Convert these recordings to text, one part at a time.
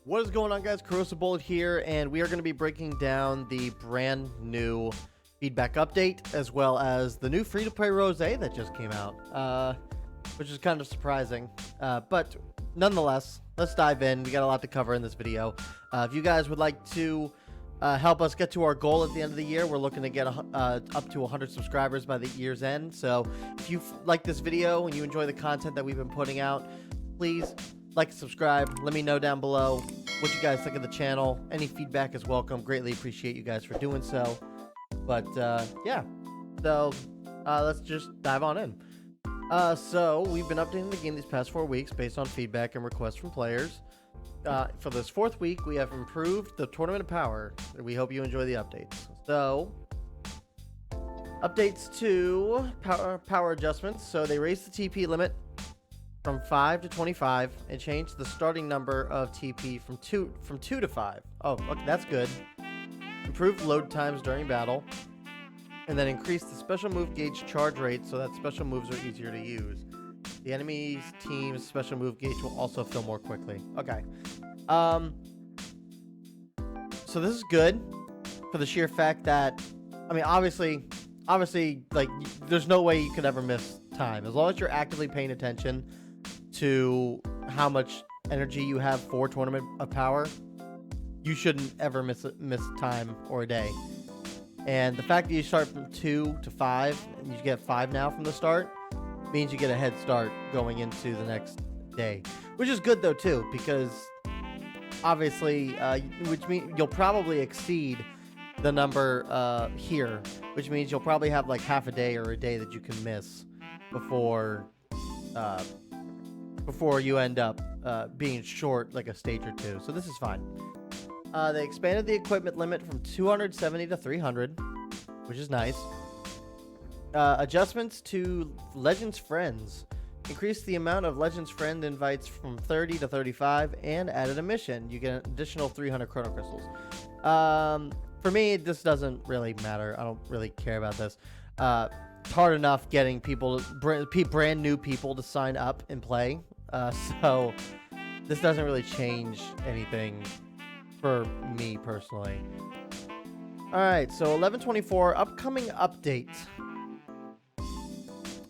What is going on, guys? Corrosive Bullet here, and we are going to be breaking down the brand new feedback update, as well as the new free-to-play Rose that just came out, which is kind of surprising. But nonetheless, let's dive in. We got a lot to cover in this video. If you guys would like to help us get to our goal at the end of the year, we're looking to get up to 100 subscribers by the year's end. So if you like this video and you enjoy the content that we've been putting out, please like and subscribe. Let me know down below what you guys think of the channel. Any feedback is welcome. Greatly appreciate you guys for doing so. But yeah, so let's just dive on in. So we've been updating the game these past 4 weeks based on feedback and requests from players. For this 4th week, we have improved the Tournament of Power. We hope you enjoy the updates. So, updates to power adjustments. So they raised the TP limit from 5 to 25 and changed the starting number of TP from 2 to 5. Oh, okay, that's good. Improved load times during battle, and then increased the special move gauge charge rate so that special moves are easier to use. The enemy's team's special move gauge will also fill more quickly. Okay. So this is good for the sheer fact that, I mean, obviously, like, there's no way you could ever miss time. As long as you're actively paying attention to how much energy you have for Tournament of Power, you shouldn't ever miss time or a day. And the fact that you start from 2 to 5, and you get 5 now from the start, means you get a head start going into the next day, which is good though too, because obviously, which means you'll probably exceed the number here, which means you'll probably have like half a day or a day that you can miss before you end up being short like a stage or two. So this is fine. They expanded the equipment limit from 270 to 300, which is nice. Adjustments to Legends Friends. Increased the amount of Legends Friend invites from 30 to 35 and added a mission. You get an additional 300 Chrono Crystals. For me, this doesn't really matter. I don't really care about this. It's hard enough getting people, brand new people to sign up and play. So this doesn't really change anything for me personally. Alright, so 11/24, upcoming update.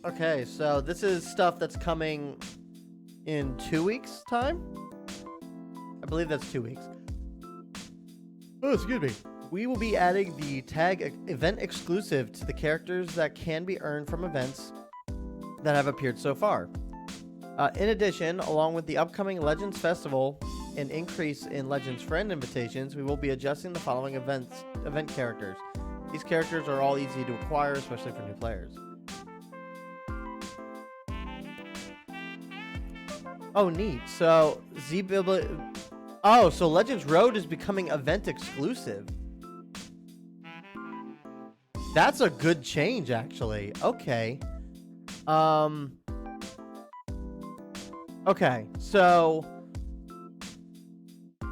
Okay, so this is stuff that's coming in 2 weeks' time? I believe that's 2 weeks. Oh, excuse me. We will be adding the tag event exclusive to the characters that can be earned from events that have appeared so far. In addition, along with the upcoming Legends Festival and increase in Legends Friend invitations, we will be adjusting the following event characters. These characters are all easy to acquire, especially for new players. Oh, neat. So, so Legends Road is becoming event exclusive. That's a good change, actually. Okay. Okay, so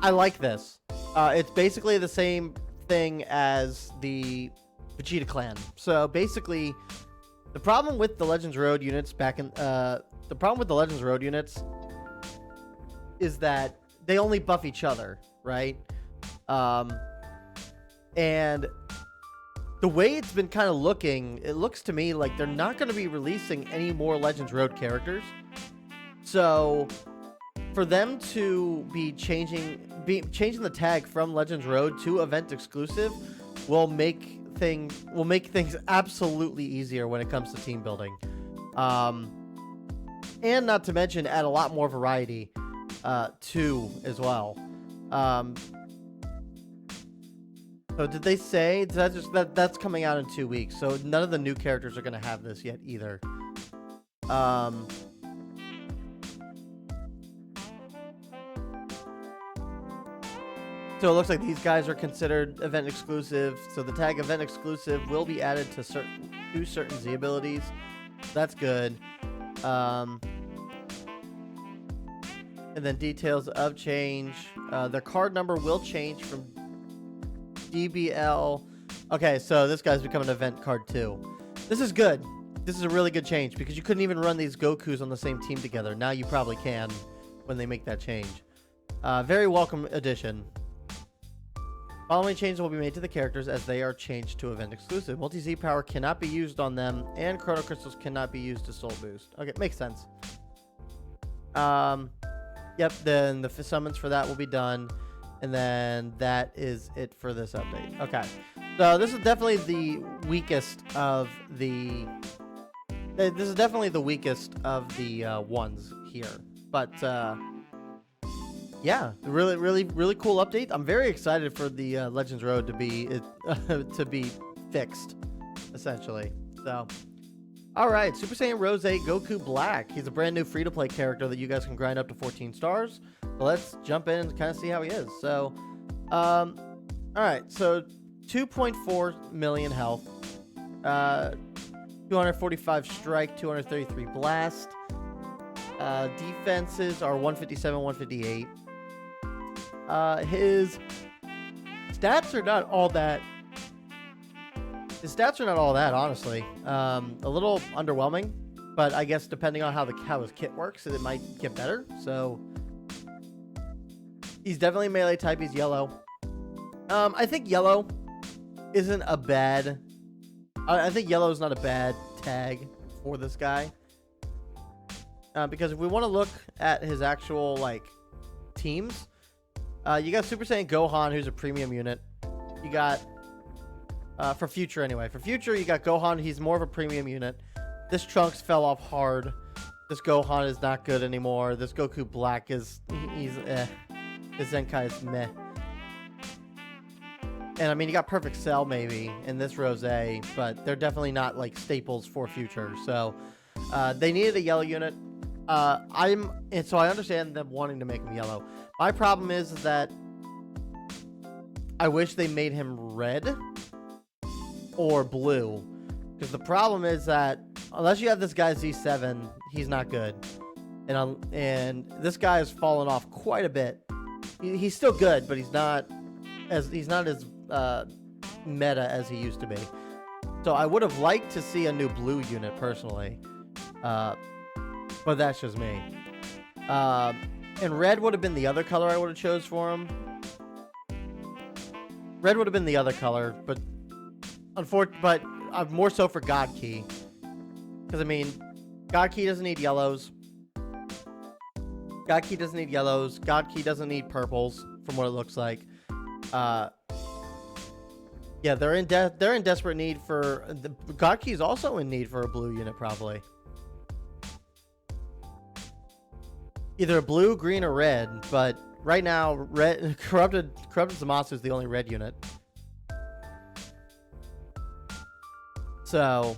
I like this. It's basically the same thing as the Vegeta clan. So basically, the problem with the Legends Road units is that they only buff each other, right? And the way it's been kind of looking, it looks to me like they're not going to be releasing any more Legends Road characters. So for them to be changing the tag from Legends Road to event exclusive will make things absolutely easier when it comes to team building. And not to mention add a lot more variety too as well. So did they say that's coming out in 2 weeks? So none of the new characters are going to have this yet either. So it looks like these guys are considered event exclusive. So the tag event exclusive will be added to certain Z abilities. That's good. And then details of change. Their card number will change from DBL. Okay, so this guy's becoming an event card too. This is good. This is a really good change because you couldn't even run these Gokus on the same team together. Now you probably can when they make that change. Very welcome addition. Following changes will be made to the characters as they are changed to event exclusive. Multi-Z power cannot be used on them, and Chrono Crystals cannot be used to soul boost. Okay, makes sense. Yep, then the summons for that will be done. And then that is it for this update. Okay, so this is definitely the weakest of the... This is definitely the weakest of the ones here. But, yeah, really cool update. I'm very excited for the Legends Road to be to be fixed, essentially. So, all right, Super Saiyan Rose Goku Black. He's a brand new free-to-play character that you guys can grind up to 14 stars. So let's jump in and kind of see how he is. So, all right, so 2.4 million health, 245 strike, 233 blast. Defenses are 157, 158. His stats are not all that. Honestly. A little underwhelming, but I guess depending on how his kit works, it might get better. So he's definitely melee type. He's yellow. I think yellow isn't a bad. I think yellow is not a bad tag for this guy. Because if we want to look at his actual teams, you got Super Saiyan Gohan, who's a premium unit. You got for future anyway. For future, you got Gohan. He's more of a premium unit. This Trunks fell off hard. This Gohan is not good anymore. This Goku Black he's eh. This Zenkai is meh. And I mean, you got Perfect Cell maybe in this Rose, but they're definitely not staples for future. So they needed a yellow unit. And so I understand them wanting to make him yellow. My problem is that I wish they made him red or blue, because the problem is that unless you have this guy Z7, he's not good, and this guy has fallen off quite a bit. He's still good, but he's not as meta as he used to be. So I would have liked to see a new blue unit personally, but that's just me. And red would have been the other color I would have chose for him. Red would have been the other color, but more so for God Key, because I mean, God Key doesn't need yellows. God Key doesn't need yellows. God Key doesn't need purples, from what it looks like. Yeah, they're in desperate need for God Key is also in need for a blue unit, probably. Either blue, green, or red, but right now, red corrupted Zamasu is the only red unit. So,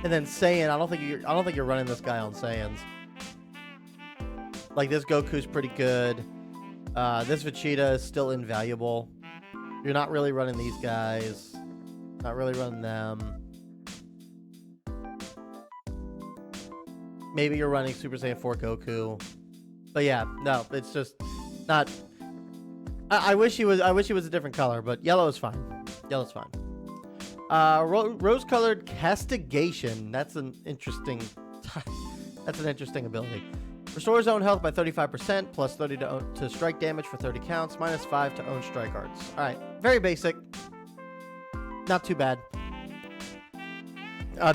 and then Saiyan, I don't think you're running this guy on Saiyans. This Goku's pretty good. This Vegeta is still invaluable. You're not really running these guys. Not really running them. Maybe you're running Super Saiyan 4 Goku. But yeah, no, it's just not. I wish he was a different color, but yellow is fine. Yellow's fine. Rose-colored Castigation. That's an interesting. That's an interesting ability. Restores own health by 35%, plus 30 to strike damage for 30 counts, minus 5 to own strike arts. All right, very basic. Not too bad.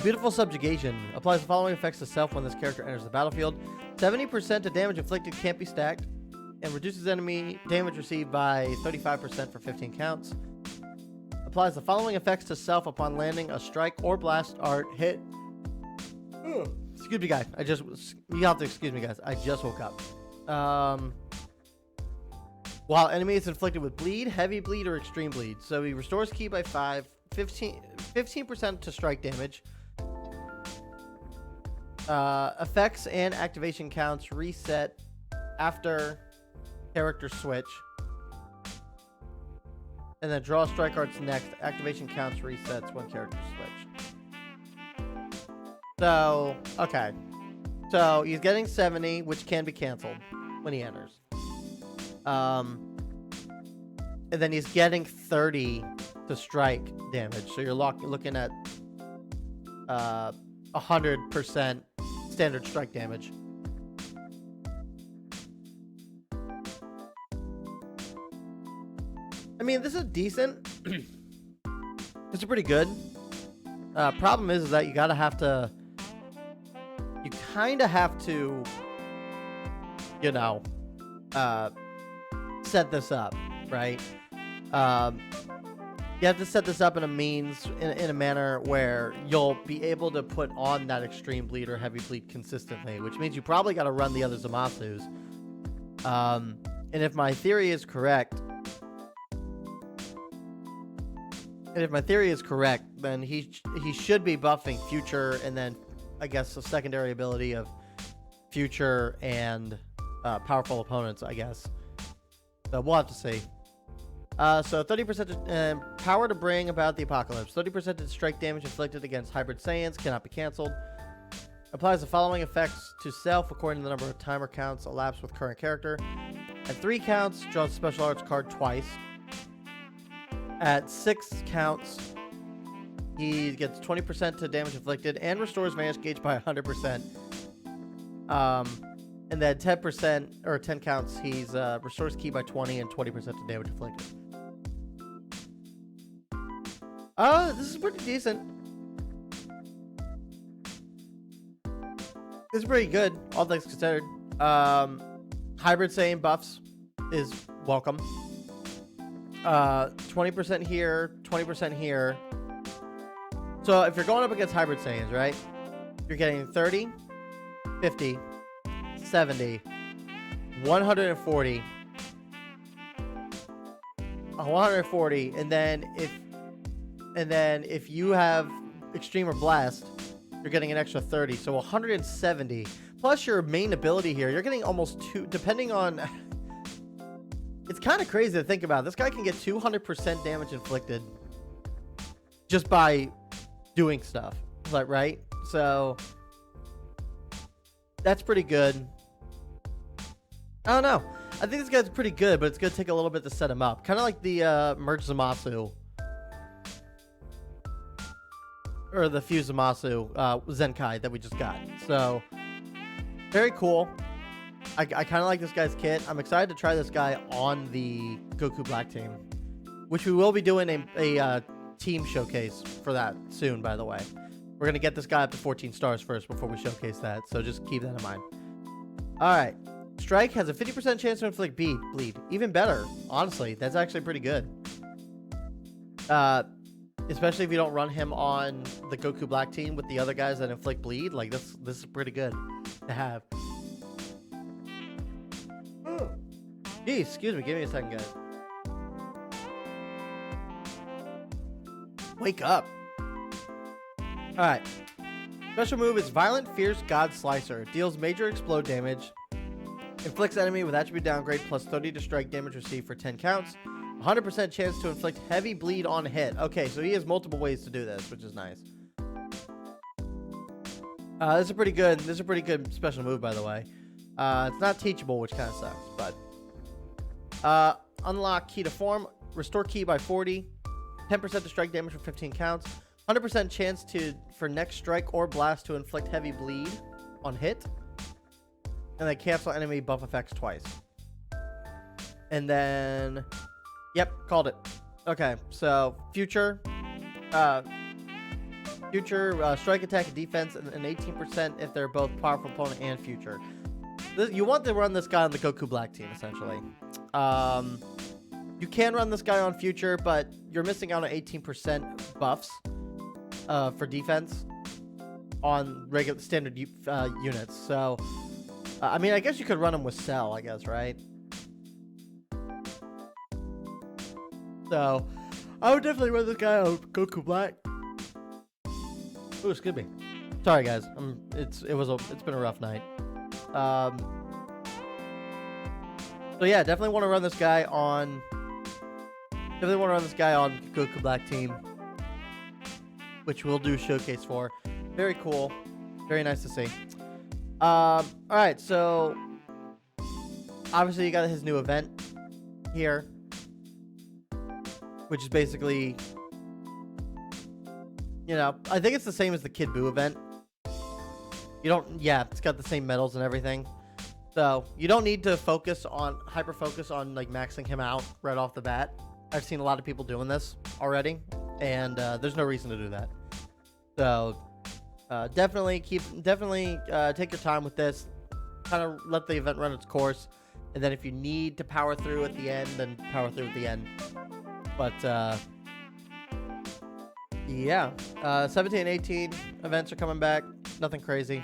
Beautiful Subjugation. Applies the following effects to self when this character enters the battlefield. 70% to damage inflicted can't be stacked, and reduces enemy damage received by 35% for 15 counts. Applies the following effects to self upon landing a strike or blast art hit. Excuse me, guys. You have to excuse me, guys. I just woke up. While enemy is inflicted with bleed, heavy bleed, or extreme bleed. So he restores ki by 15% to strike damage. Effects and activation counts reset after character switch. And then draw strike arts next. Activation counts resets when character switch. So, okay. So, he's getting 70, which can be canceled when he enters. And then he's getting 30 to strike damage. So, you're looking at 100% standard strike damage. mean, this is decent. This is pretty good. Problem is that you kind of have to, you know, set this up, right? You have to set this up in a manner where you'll be able to put on that extreme bleed or heavy bleed consistently, which means you probably got to run the other Zamasus. And if my theory is correct, then he should be buffing Future, and then I guess a secondary ability of Future and powerful opponents, I guess. So we'll have to see. So 30% power to bring about the apocalypse. 30% to strike damage inflicted against hybrid Saiyans cannot be cancelled. Applies the following effects to self according to the number of timer counts elapsed with current character. At 3 counts, draws a special arts card twice. At 6 counts, he gets 20% to damage inflicted and restores vanish gauge by 100%. And then 10% or 10 counts, he's restores ki by 20 and 20% to damage inflicted. This is pretty decent. This is pretty good, all things considered. Hybrid Saiyan buffs is welcome. 20% here, 20% here. So if you're going up against hybrid Saiyans, right? You're getting 30, 50, 70, 140, 140, and then if you have Extreme or Blast, you're getting an extra 30, so 170. Plus your main ability here, you're getting almost 2, depending on... It's kind of crazy to think about. This guy can get 200% damage inflicted just by doing stuff, like, right? So that's pretty good. I don't know. I think this guy's pretty good, but it's going to take a little bit to set him up. Kind of like the Merge Zamasu. Or the Fuse Zamasu Zenkai that we just got. So, very cool. I kind of like this guy's kit. I'm excited to try this guy on the Goku Black team. Which we will be doing a team showcase for that soon, by the way. We're going to get this guy up to 14 stars first before we showcase that. So just keep that in mind. Alright. Strike has a 50% chance to inflict bleed. Even better. Honestly, that's actually pretty good. Especially if you don't run him on the Goku Black team with the other guys that inflict bleed. Like, this is pretty good to have. Geez, excuse me. Give me a second, guys. Wake up. Alright. Special move is Violent Fierce God Slicer. Deals major explode damage. Inflicts enemy with attribute downgrade plus 30 to strike damage received for 10 counts. 100% chance to inflict heavy bleed on hit. Okay, so he has multiple ways to do this, which is nice. This is pretty good. This is a pretty good special move, by the way. It's not teachable, which kind of sucks, but unlock key to form, restore ki by 40, 10% to strike damage for 15 counts, 100% chance for next strike or blast to inflict heavy bleed on hit, and then cancel enemy buff effects twice. And then, yep, called it. Okay, so future strike, attack, and defense, and 18% if they're both powerful opponent and future. You want to run this guy on the Goku Black team, essentially. You can run this guy on future, but you're missing out on 18% buffs for defense on regular standard units. So, I mean, I guess you could run him with Cell, I guess, right? So, I would definitely run this guy on Goku Black. Ooh, excuse me. Sorry, guys. It's been a rough night. So yeah, definitely want to run this guy on. Goku Black team, which we'll do showcase for. Very cool, very nice to see. All right, so obviously you got his new event here, which is basically, you know, I think it's the same as the Kid Buu event. It's got the same medals and everything. So you don't need to hyper focus on like maxing him out right off the bat. I've seen a lot of people doing this already, and there's no reason to do that. So definitely take your time with this. Kind of let the event run its course, and then if you need to power through at the end, then power through at the end. But yeah, 17 and 18 events are coming back. Nothing crazy.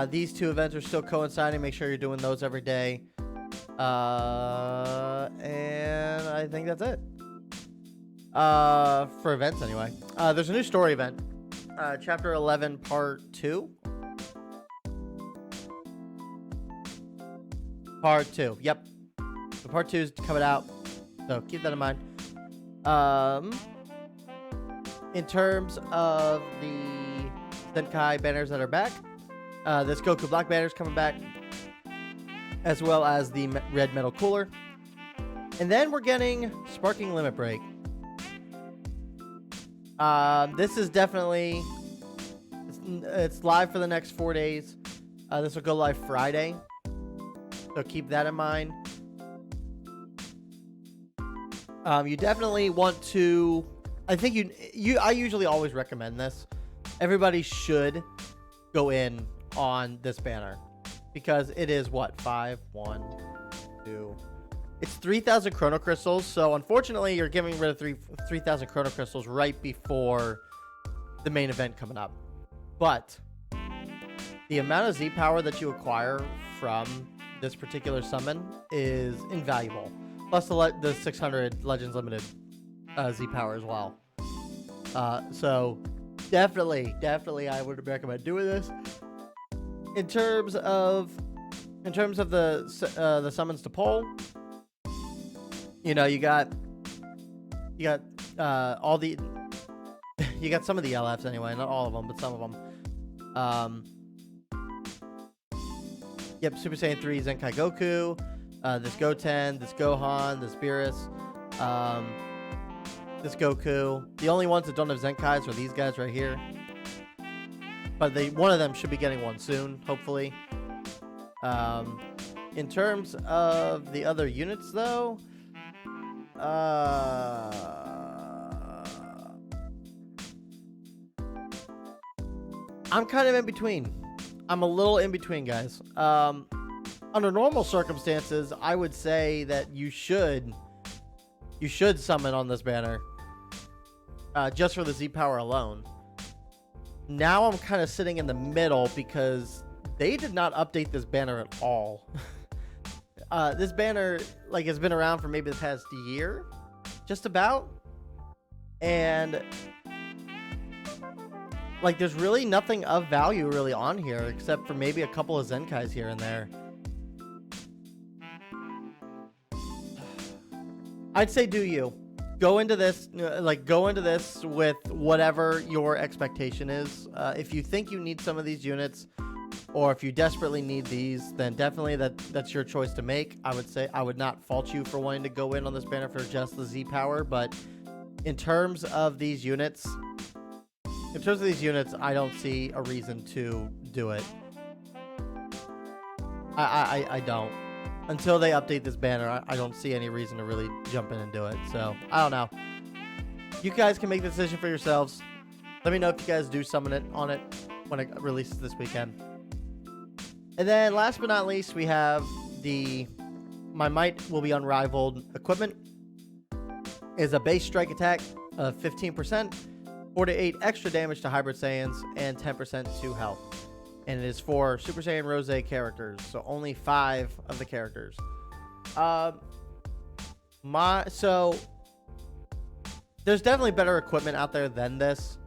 These two events are still coinciding. Make sure you're doing those every day. And I think that's it. For events anyway. There's a new story event. Chapter 11, Part 2. Part 2. Yep. So Part 2 is coming out. So keep that in mind. In terms of the Zenkai banners that are back, this Goku Black banner is coming back, as well as the red metal cooler. And then we're getting Sparking Limit Break. This is definitely, it's live for the next 4 days. This will go live Friday, so keep that in mind. You definitely want to, I think I usually always recommend this. Everybody should go in on this banner because it is what, 5, 1, 2. It's 3,000 chrono crystals. So unfortunately, you're getting rid of 3,000 chrono crystals right before the main event coming up. But the amount of Z power that you acquire from this particular summon is invaluable. Plus the 600 Legends Limited Z power as well. So definitely I would recommend doing this. In terms of the summons to pull, you know, you got all the you got some of the LFs anyway, not all of them, but some of them. Yep, Super Saiyan 3 Zenkai Goku, this Goten, this Gohan, this Beerus, this Goku. The only ones that don't have Zenkais are these guys right here. But one of them should be getting one soon, hopefully. In terms of the other units, though, I'm kind of in between. I'm a little in between, guys. Under normal circumstances, I would say that you should summon on this banner, just for the Z power alone. Now I'm kind of sitting in the middle because they did not update this banner at all. This banner has been around for maybe the past year, just about, and there's really nothing of value really on here except for maybe a couple of Zenkais here and there. I'd say do you. Go into this with whatever your expectation is. If you think you need some of these units, or if you desperately need these, then definitely that's your choice to make. I would say I would not fault you for wanting to go in on this banner for just the Z power, but in terms of these units, I don't see a reason to do it. I don't. Until they update this banner, I don't see any reason to really jump in and do it. So, I don't know. You guys can make the decision for yourselves. Let me know if you guys do summon it on it when it releases this weekend. And then, last but not least, we have My Might Will Be Unrivaled equipment. Is a base strike attack of 15%, 4 to 8 extra damage to Hybrid Saiyans, and 10% to health. And it is for Super Saiyan Rose characters, so only 5 of the characters. So there's definitely better equipment out there than this.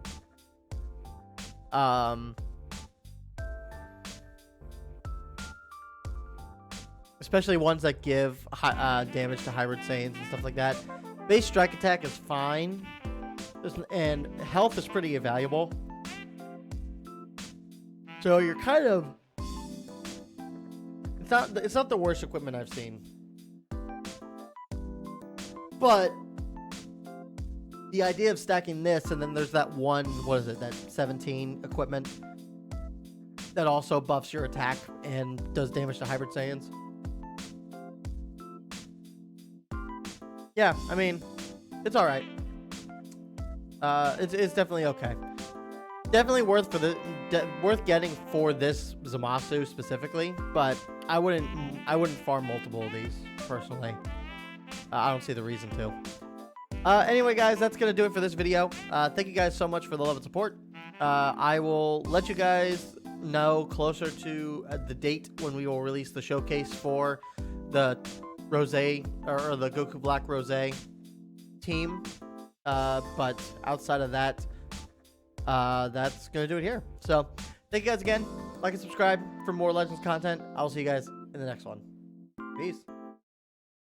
Especially ones that give damage to Hybrid Saiyans and stuff like that. Base strike attack is fine, and health is pretty valuable. So you're kind of, it's not the worst equipment I've seen. But the idea of stacking this, and then there's that one, what is it, that 17 equipment that also buffs your attack and does damage to Hybrid Saiyans. yeah, I mean, it's all right. It's definitely okay. Definitely worth worth getting for this Zamasu specifically, but I wouldn't farm multiple of these personally. I don't see the reason to. Anyway, guys, that's gonna do it for this video. Thank you guys so much for the love and support. I will let you guys know closer to the date when we will release the showcase for the Rose or the Goku Black Rose team. But outside of that, that's gonna do it here. So thank you guys again. Like and subscribe for more Legends content. I'll see you guys in the next one. Peace.